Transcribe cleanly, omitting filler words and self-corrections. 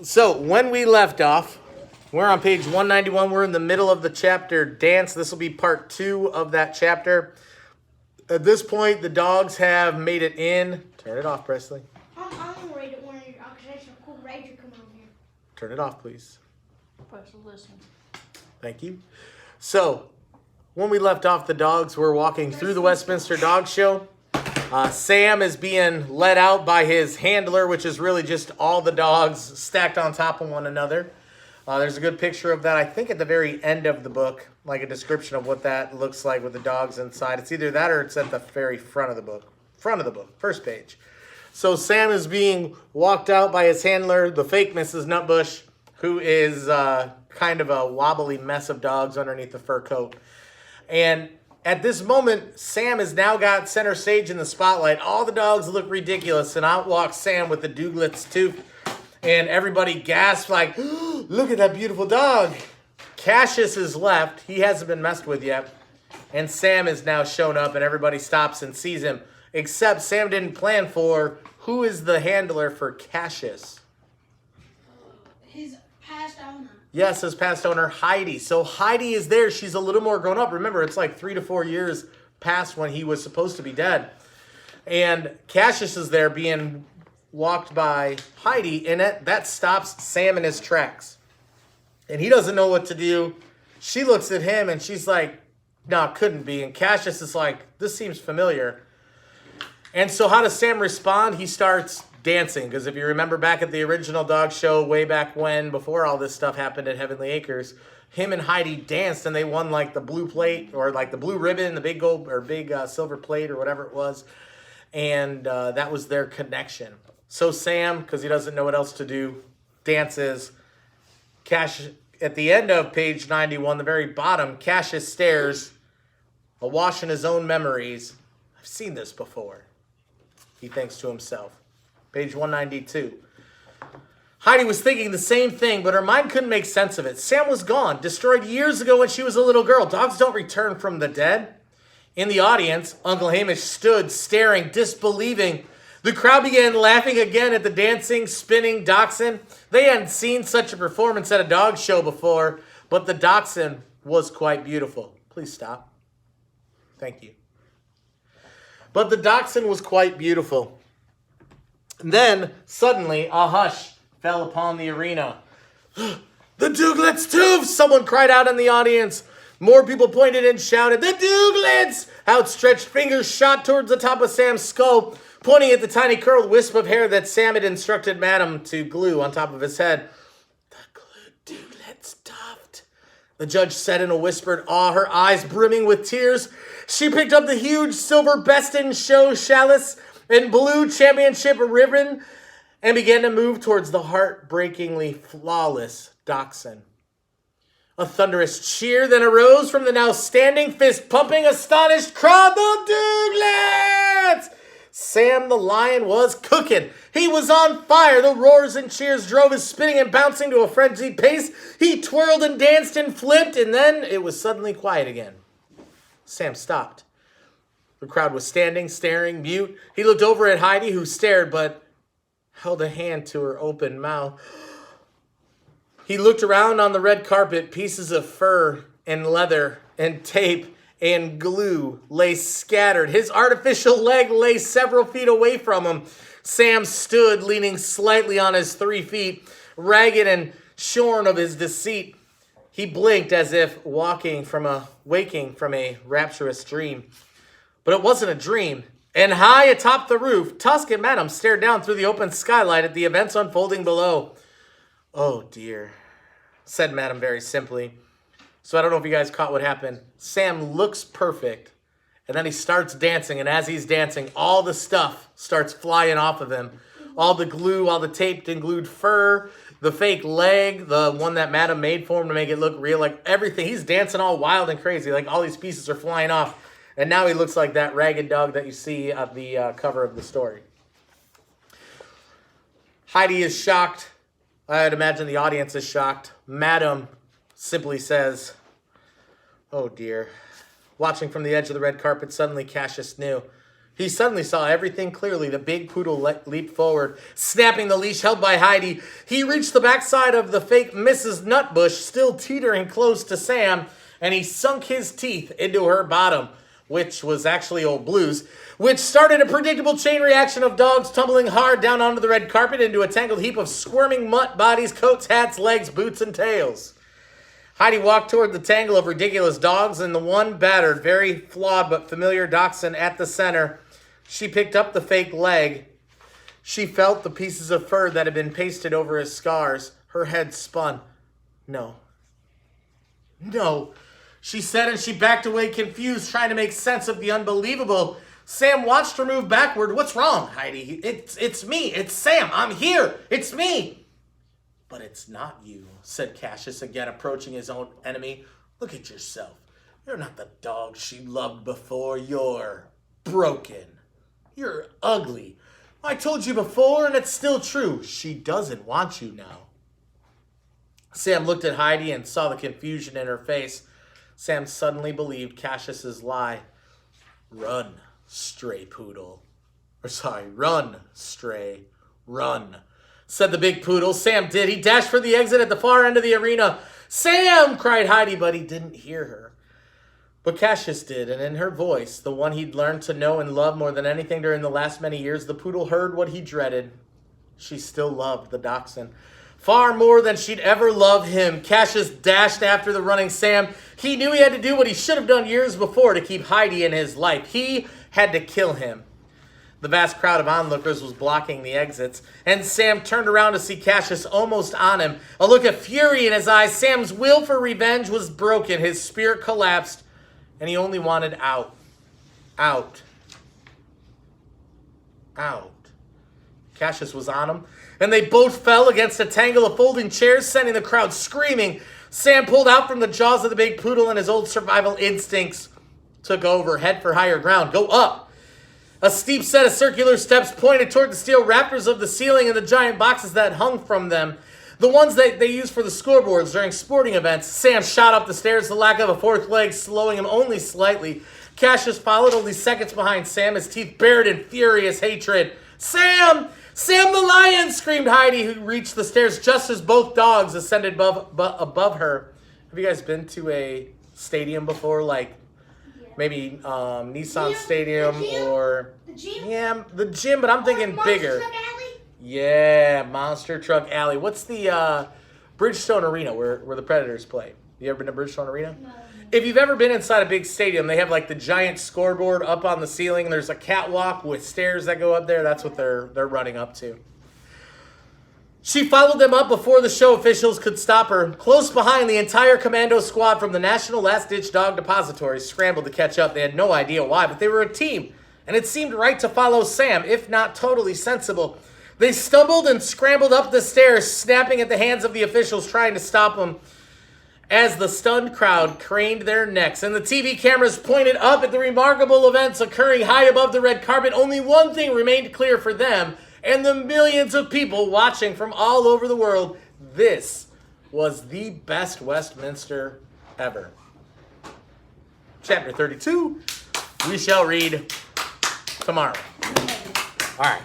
So when we left off, we're on page 191. We're in the middle of the chapter Dance. This will be part 2 of that chapter. At this point, the dogs have made it in. Turn it off, Presley. I'm gonna read it when you're because a cool ranger coming on here. Turn it off, please. Presley, listen. Thank you. So, when we left off, the dogs were walking through the Westminster Dog Show. Sam is being led out by his handler, which is really just all the dogs stacked on top of one another. There's a good picture of that, I think, at the very end of the book, like a description of what that looks like with the dogs inside. It's either that or it's at the very front of the book. First page. So Sam is being walked out by his handler, the fake Mrs. Nutbush, who is kind of a wobbly mess of dogs underneath the fur coat. And at this moment, Sam has now got center stage in the spotlight. All the dogs look ridiculous, and out walks Sam with the Douglas tooth. And everybody gasps like, oh, look at that beautiful dog. Cassius is left. He hasn't been messed with yet. And Sam has now shown up, and everybody stops and sees him. Except Sam didn't plan for who is the handler for Cassius. His past owner. Yes, his past owner, Heidi. So Heidi is there. She's a little more grown up. Remember, it's like 3 to 4 years past when he was supposed to be dead. And Cassius is there being walked by Heidi, and that stops Sam in his tracks. And he doesn't know what to do. She looks at him, and she's like, no, it couldn't be. And Cassius is like, this seems familiar. And so how does Sam respond? He starts dancing, because if you remember back at the original dog show way back when, before all this stuff happened at Heavenly Acres, him and Heidi danced, and they won like the blue plate, or like the blue ribbon, the big gold or big silver plate, or whatever it was. And that was their connection. So Sam, because he doesn't know what else to do, dances. At the end of page 91, the very bottom, Cassius stares, awash in his own memories. I've seen this before, he thinks to himself. Page 192. Heidi was thinking the same thing, but her mind couldn't make sense of it. Sam was gone, destroyed years ago when she was a little girl. Dogs don't return from the dead. In the audience, Uncle Hamish stood staring, disbelieving. The crowd began laughing again at the dancing, spinning dachshund. They hadn't seen such a performance at a dog show before, but the dachshund was quite beautiful. Please stop. Thank you. But the dachshund was quite beautiful. And then, suddenly, a hush fell upon the arena. The Douglets too! Someone cried out in the audience. More people pointed and shouted, the Douglets! Outstretched fingers shot towards the top of Sam's skull, pointing at the tiny curled wisp of hair that Sam had instructed Madam to glue on top of his head. The glued Douglets tuft, the judge said in a whispered awe, her eyes brimming with tears. She picked up the huge silver Best in Show chalice and blue championship ribbon and began to move towards the heartbreakingly flawless dachshund. A thunderous cheer then arose from the now standing, fist-pumping, astonished crowd. The Douglets! Sam the lion was cooking. He was on fire. The roars and cheers drove his spinning and bouncing to a frenzied pace. He twirled and danced and flipped, and then it was suddenly quiet again. Sam stopped. The crowd was standing, staring, mute. He looked over at Heidi, who stared, but held a hand to her open mouth. He looked around on the red carpet. Pieces of fur and leather and tape and glue lay scattered. His artificial leg lay several feet away from him. Sam stood, leaning slightly on his 3 feet, ragged and shorn of his deceit. He blinked as if waking from a rapturous dream. But it wasn't a dream. And high atop the roof, Tusk and Madam stared down through the open skylight at the events unfolding below. Oh, dear, said Madam very simply. So I don't know if you guys caught what happened. Sam looks perfect, and then he starts dancing, and as he's dancing, all the stuff starts flying off of him. All the glue, all the taped and glued fur, the fake leg, the one that Madam made for him to make it look real, like everything. He's dancing all wild and crazy, like all these pieces are flying off. And now he looks like that ragged dog that you see at the cover of the story. Heidi is shocked. I'd imagine the audience is shocked. Madam simply says, oh dear. Watching from the edge of the red carpet, suddenly Cassius knew. He suddenly saw everything clearly. The big poodle leaped forward, snapping the leash held by Heidi. He reached the backside of the fake Mrs. Nutbush, still teetering close to Sam, and he sunk his teeth into her bottom, which was actually Old Blue's, which started a predictable chain reaction of dogs tumbling hard down onto the red carpet into a tangled heap of squirming mutt bodies, coats, hats, legs, boots, and tails. Heidi walked toward the tangle of ridiculous dogs and the one battered, very flawed but familiar dachshund at the center. She picked up the fake leg. She felt the pieces of fur that had been pasted over his scars. Her head spun. No. No, she said, and she backed away confused, trying to make sense of the unbelievable. Sam watched her move backward. What's wrong, Heidi? It's me. It's Sam. I'm here. It's me. But it's not you, said Cassius, again approaching his own enemy. Look at yourself. You're not the dog she loved before. You're broken. You're ugly. I told you before, and it's still true. She doesn't want you now. Sam looked at Heidi and saw the confusion in her face. Sam suddenly believed Cassius's lie. Run, stray poodle. Run, stray. Run, said the big poodle. Sam did. He dashed for the exit at the far end of the arena. Sam, cried Heidi, but he didn't hear her. But Cassius did, and in her voice, the one he'd learned to know and love more than anything during the last many years, the poodle heard what he dreaded. She still loved the dachshund. Far more than she'd ever love him. Cassius dashed after the running Sam. He knew he had to do what he should have done years before to keep Heidi in his life. He had to kill him. The vast crowd of onlookers was blocking the exits, and Sam turned around to see Cassius almost on him. A look of fury in his eyes. Sam's will for revenge was broken. His spirit collapsed, and he only wanted out. Out. Out. Cassius was on him, and they both fell against a tangle of folding chairs, sending the crowd screaming. Sam pulled out from the jaws of the big poodle, and his old survival instincts took over. Head for higher ground. Go up. A steep set of circular steps pointed toward the steel rafters of the ceiling and the giant boxes that hung from them. The ones that they used for the scoreboards during sporting events. Sam shot up the stairs, the lack of a fourth leg slowing him only slightly. Cassius followed only seconds behind Sam, his teeth bared in furious hatred. Sam! Sam the lion! Screamed Heidi, who reached the stairs just as both dogs ascended above her. Have you guys been to a stadium before? Like maybe Nissan Stadium or... The gym? Yeah, the gym, but I'm thinking bigger. Monster Truck Alley? Yeah, Monster Truck Alley. What's the Bridgestone Arena where the Predators play? You ever been to Bridgestone Arena? No. If you've ever been inside a big stadium, they have like the giant scoreboard up on the ceiling. There's a catwalk with stairs that go up there. That's what they're running up to. She followed them up before the show officials could stop her. Close behind, the entire commando squad from the National Last-Ditch Dog Depository scrambled to catch up. They had no idea why, but they were a team, and it seemed right to follow Sam, if not totally sensible. They stumbled and scrambled up the stairs, snapping at the hands of the officials trying to stop them. As the stunned crowd craned their necks and the TV cameras pointed up at the remarkable events occurring high above the red carpet, only one thing remained clear for them and the millions of people watching from all over the world. This was the best Westminster ever. Chapter 32, we shall read tomorrow. All right.